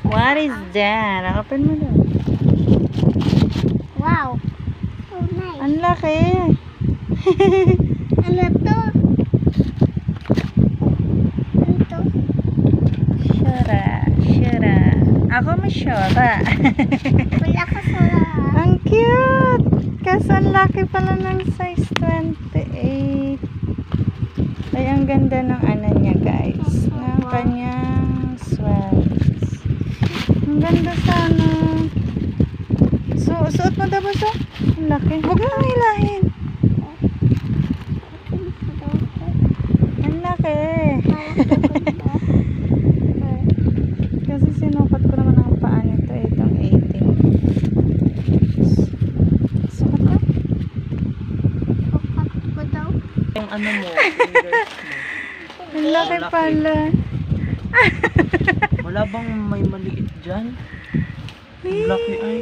What is that? Open mo na. Wow. So nice. Ang laki. Ano to? Ano to? Syura. Syura. Ako masyura. Wala ka sa lahat. Ang cute. Kasi ang laki pala ng size 28. Ay, ang ganda ng ano niya, guys. Ng kanyang sweats. Ang ganda sana. Suot mo daw ba siya? Ang laki. Huwag mo hilahin. Ang laki. Kasi sinukat ko naman ang paa nito. Itong 18. Sukat ka? Ko daw. Yung ano mo, fingers mo. Ang laki pala. Wala bang may maliit dyan? Ang laki ay.